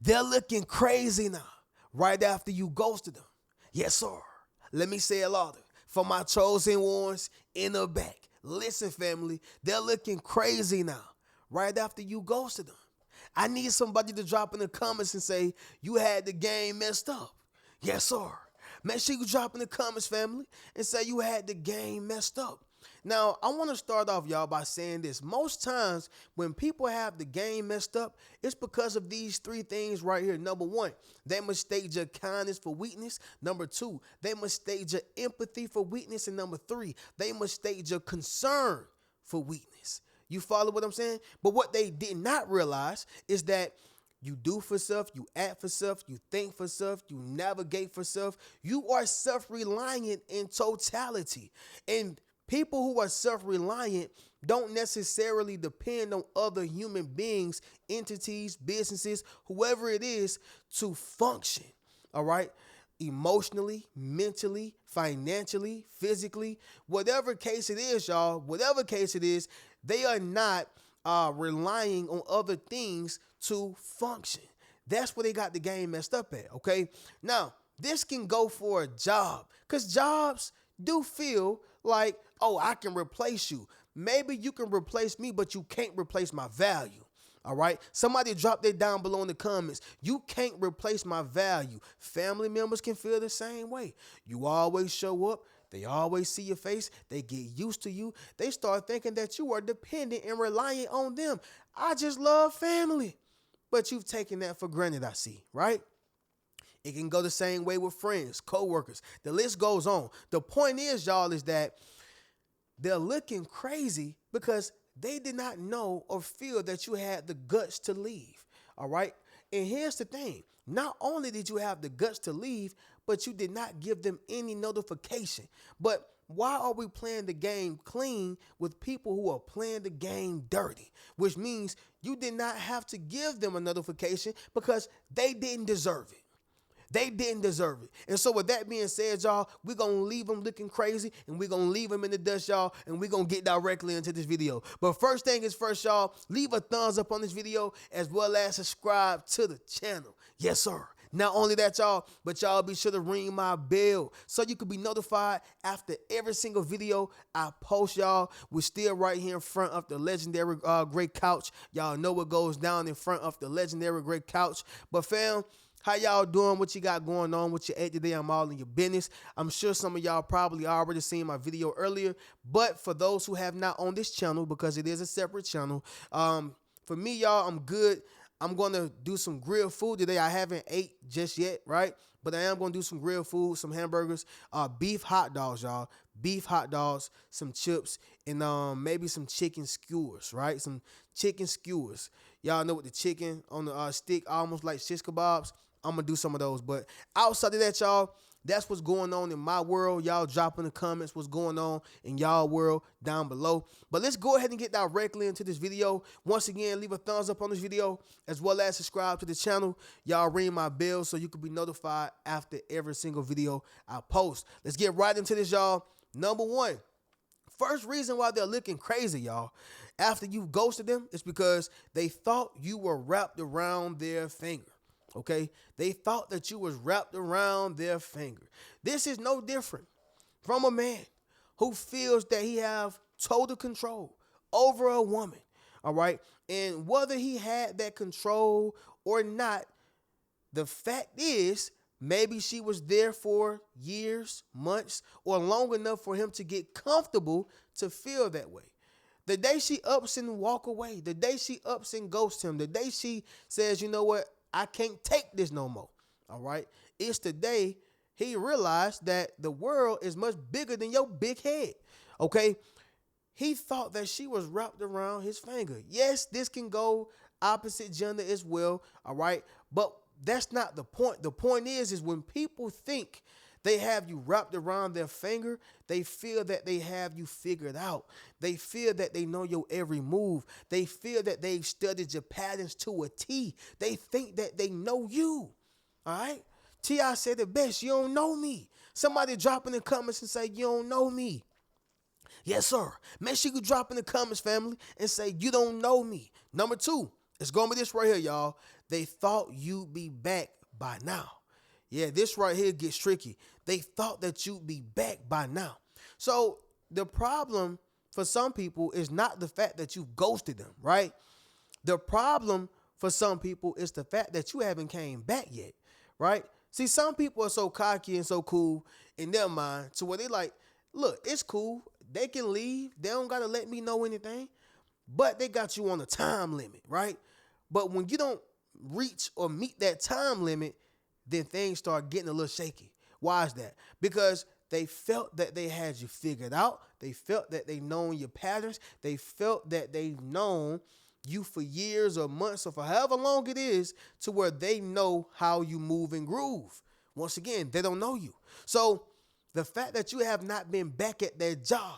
They're looking crazy now, right after you ghosted them. Yes, sir. Let me say it louder. For my chosen ones in the back. Listen, family, they're looking crazy now, right after you ghosted them. I need somebody to drop in the comments and say, you had the game messed up. Yes, sir. Make sure you drop in the comments, family, and say you had the game messed up. Now, I want to start off, y'all, by saying this. Most times when people have the game messed up, it's because of these three things right here. Number one, they mistake your kindness for weakness. Number two, they mistake your empathy for weakness. And number three, they mistake your concern for weakness. You follow what I'm saying? But what they did not realize is that you do for self, you act for self, you think for self, you navigate for self. You are self-reliant in totality. And people who are self-reliant don't necessarily depend on other human beings, entities, businesses, whoever it is, to function. All right? Emotionally, mentally, financially, physically, whatever case it is, y'all, whatever case it is, they are not relying on other things to function. That's where they got the game messed up at, okay? Now, this can go for a job because jobs do feel like, oh, I can replace you. Maybe you can replace me, but you can't replace my value. All right. Somebody drop that down below in the comments. You can't replace my value. Family members can feel the same way. You always show up. They always see your face. They get used to you. They start thinking that you are dependent and reliant on them. I just love family. But you've taken that for granted, I see, right? It can go the same way with friends, coworkers. The list goes on. The point is, y'all, is that they're looking crazy because they did not know or feel that you had the guts to leave. All right. And here's the thing. Not only did you have the guts to leave, but you did not give them any notification. But why are we playing the game clean with people who are playing the game dirty? Which means you did not have to give them a notification because they didn't deserve it. They didn't deserve it. And so with that being said, y'all, we're going to leave them looking crazy and we're going to leave them in the dust, y'all, and we're going to get directly into this video. But first thing is first, y'all, leave a thumbs up on this video as well as subscribe to the channel. Yes, sir. Not only that, y'all, but y'all be sure to ring my bell so you can be notified after every single video I post, y'all. We're still right here in front of the legendary Great Couch. Y'all know what goes down in front of the legendary Great Couch. But fam, how y'all doing? What you got going on? What you ate today? I'm all in your business. I'm sure some of y'all probably already seen my video earlier, but for those who have not on this channel, because it is a separate channel, for me, y'all, I'm good. I'm going to do some grilled food today. I haven't ate just yet, right? But I am going to do some grilled food, some hamburgers, beef hot dogs, y'all. Beef hot dogs, some chips, and maybe some chicken skewers, right? Some chicken skewers. Y'all know what the chicken on the stick, almost like shish kebabs. I'm going to do some of those. But outside of that, y'all, that's what's going on in my world. Y'all drop in the comments what's going on in y'all world down below. But let's go ahead and get directly into this video. Once again, leave a thumbs up on this video as well as subscribe to the channel. Y'all ring my bell so you can be notified after every single video I post. Let's get right into this, y'all. Number one, first reason why they're looking crazy, y'all, after you ghosted them is because they thought you were wrapped around their finger. Okay, they thought that you was wrapped around their finger. This is no different from a man who feels that he have total control over a woman. All right, and whether he had that control or not, the fact is maybe she was there for years, months, or long enough for him to get comfortable to feel that way. The day she ups and walk away, the day she ups and ghosts him, the day she says, you know what, I can't take this no more. All right. It's the day he realized that the world is much bigger than your big head. Okay. He thought that she was wrapped around his finger. Yes, this can go opposite gender as well. All right. But that's not the point. The point is when people think they have you wrapped around their finger, they feel that they have you figured out. They feel that they know your every move. They feel that they've studied your patterns to a T. They think that they know you. All right? T.I. said it best. You don't know me. Somebody drop in the comments and say, you don't know me. Yes, sir. Make sure you drop in the comments, family, and say, you don't know me. Number two, It's gonna be this right here, y'all. They thought you'd be back by now. Yeah, this right here gets tricky. They thought that you'd be back by now. So the problem for some people is not the fact that you've ghosted them, right? The problem for some people is the fact that you haven't came back yet, right? See, some people are so cocky and so cool in their mind to where they like, look, it's cool. They can leave. They don't gotta let me know anything. But they got you on a time limit, right? But when you don't reach or meet that time limit, then things start getting a little shaky. Why is that? Because they felt that they had you figured out. They felt that they known your patterns. They felt that they've known you for years or months or for however long it is to where they know how you move and groove. Once again, they don't know you. So the fact that you have not been back at that job,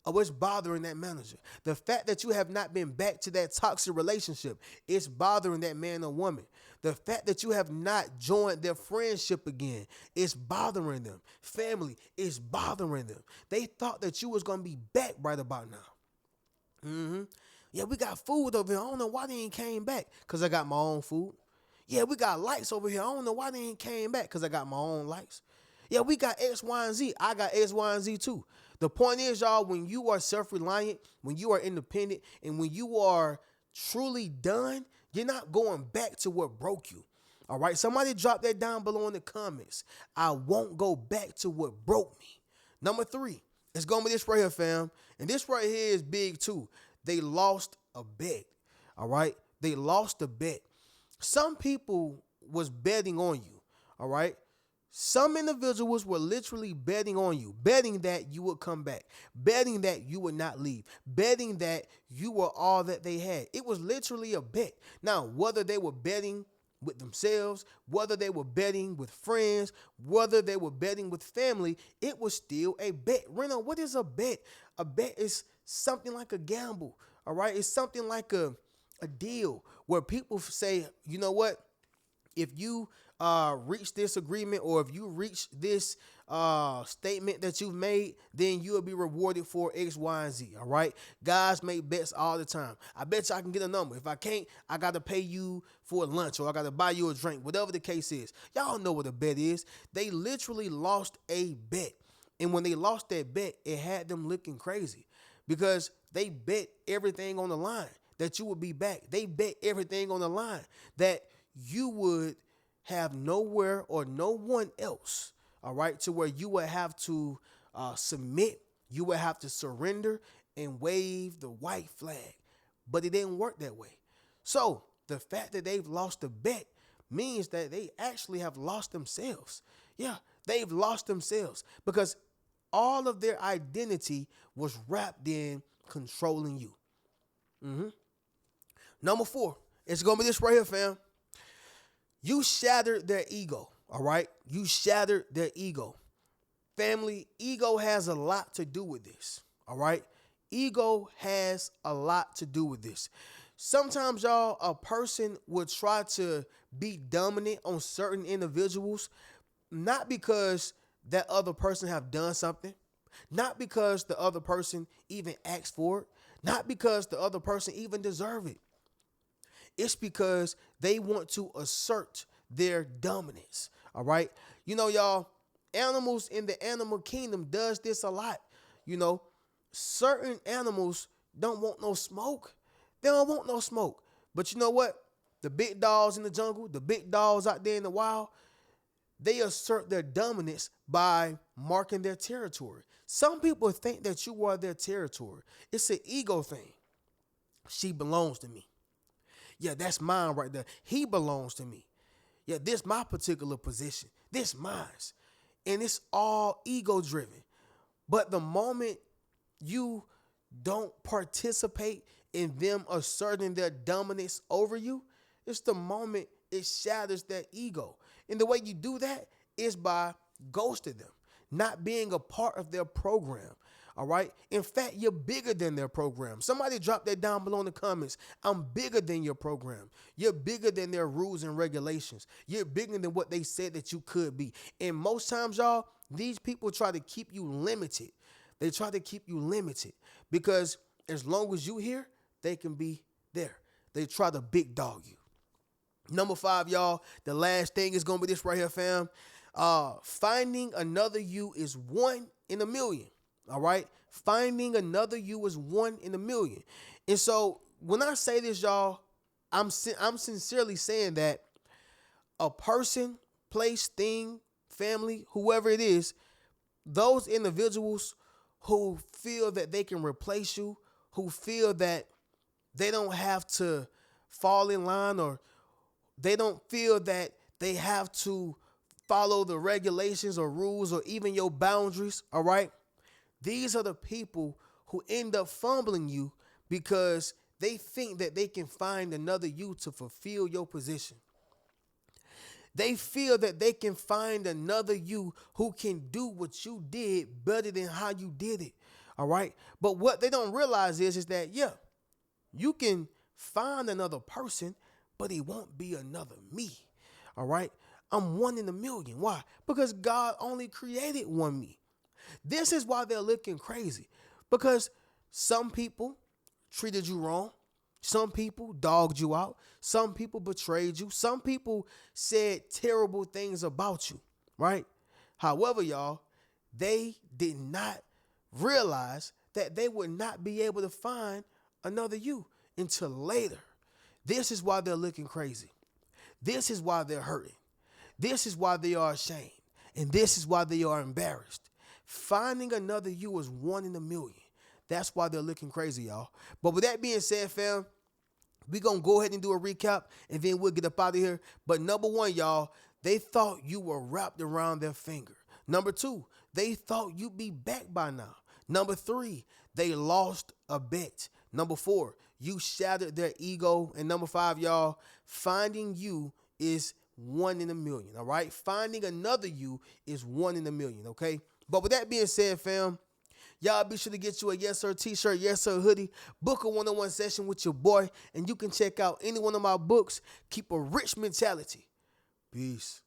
or it's bothering that manager. The fact that you have not been back to that toxic relationship, it's bothering that man or woman. The fact that you have not joined their friendship again, it's bothering them. Family, it's bothering them. They thought that you was going to be back right about now. Yeah, we got food over here. I don't know why they ain't came back, because I got my own food. Yeah, we got lights over here. I don't know why they ain't came back, because I got my own lights. Yeah, we got X, Y, and Z. I got X, Y, and Z too. The point is, y'all, when you are self-reliant, when you are independent, and when you are truly done, you're not going back to what broke you. All right? Somebody drop that down below in the comments. I won't go back to what broke me. Number 3, it's going to be this right here, fam. And this right here is big too. They lost a bet. All right? They lost a bet. Some people was betting on you. All right? Some individuals were literally betting on you, betting that you would come back, betting that you would not leave, betting that you were all that they had. It was literally a bet. Now, whether they were betting with themselves, whether they were betting with friends, whether they were betting with family, it was still a bet. Reno, what is a bet? A bet is something like a gamble, all right? It's something like a deal where people say, you know what? If you reach this agreement, or if you reach this statement that you've made, then you will be rewarded for X, Y, and Z. All right. Guys make bets all the time. I bet you I can get a number. If I can't, I got to pay you for lunch, or I got to buy you a drink, whatever the case is. Y'all know what a bet is. They literally lost a bet. And when they lost that bet, it had them looking crazy because they bet everything on the line that you would be back. They bet everything on the line that you would have nowhere or no one else, all right, to where you would have to submit, you would have to surrender and wave the white flag. But it didn't work that way. So the fact that they've lost a bet means that they actually have lost themselves. Yeah, they've lost themselves because all of their identity was wrapped in controlling you. Number 4, it's going to be this right here, fam. You shattered their ego, all right? You shattered their ego. Family, ego has a lot to do with this, all right? Ego has a lot to do with this. Sometimes, y'all, a person would try to be dominant on certain individuals, not because that other person have done something, not because the other person even asked for it, not because the other person even deserve it. It's because they want to assert their dominance. All right. You know, y'all, animals in the animal kingdom does this a lot. You know, certain animals don't want no smoke. They don't want no smoke. But you know what? The big dogs in the jungle, the big dogs out there in the wild, they assert their dominance by marking their territory. Some people think that you are their territory. It's an ego thing. She belongs to me. Yeah, that's mine right there. He belongs to me. Yeah, this my particular position. This mine's. And it's all ego driven. But the moment you don't participate in them asserting their dominance over you, it's the moment it shatters that ego. And the way you do that is by ghosting them, not being a part of their program. All right. In fact, you're bigger than their program. Somebody drop that down below in the comments. I'm bigger than your program. You're bigger than their rules and regulations. You're bigger than what they said that you could be. And most times, y'all, these people try to keep you limited. They try to keep you limited because as long as you here, they can be there. they try to big dog you. Number 5, y'all, the last thing is going to be this right here, fam. Finding another you is 1 in a million. All right? Finding another you is 1 in a million. And so when I say this, y'all, I'm sincerely saying that a person, place, thing, family, whoever it is, those individuals who feel that they can replace you, who feel that they don't have to fall in line, or they don't feel that they have to follow the regulations or rules or even your boundaries, all right? These are the people who end up fumbling you because they think that they can find another you to fulfill your position. They feel that they can find another you who can do what you did better than how you did it. All right. But what they don't realize is that, yeah, you can find another person, but it won't be another me. All right. I'm 1 in a million. Why? Because God only created one me. This is why they're looking crazy. Because some people treated you wrong. Some people dogged you out. Some people betrayed you. Some people said terrible things about you, right? However, y'all, they did not realize that they would not be able to find another you until later. This is why they're looking crazy. This is why they're hurting. This is why they are ashamed. And this is why they are embarrassed. Finding another you is 1 in a million. That's why they're looking crazy, y'all. But with that being said, fam, we're going to go ahead and do a recap, and then we'll get up out of here. But number 1, y'all, they thought you were wrapped around their finger. Number 2, they thought you'd be back by now. Number 3, they lost a bet. Number 4, you shattered their ego. And number 5, y'all, finding you is 1 in a million, all right? Finding another you is 1 in a million, okay? But with that being said, fam, y'all be sure to get you a Yes Sir t-shirt, Yes Sir hoodie, book a one-on-one session with your boy, and you can check out any one of my books. Keep a rich mentality. Peace.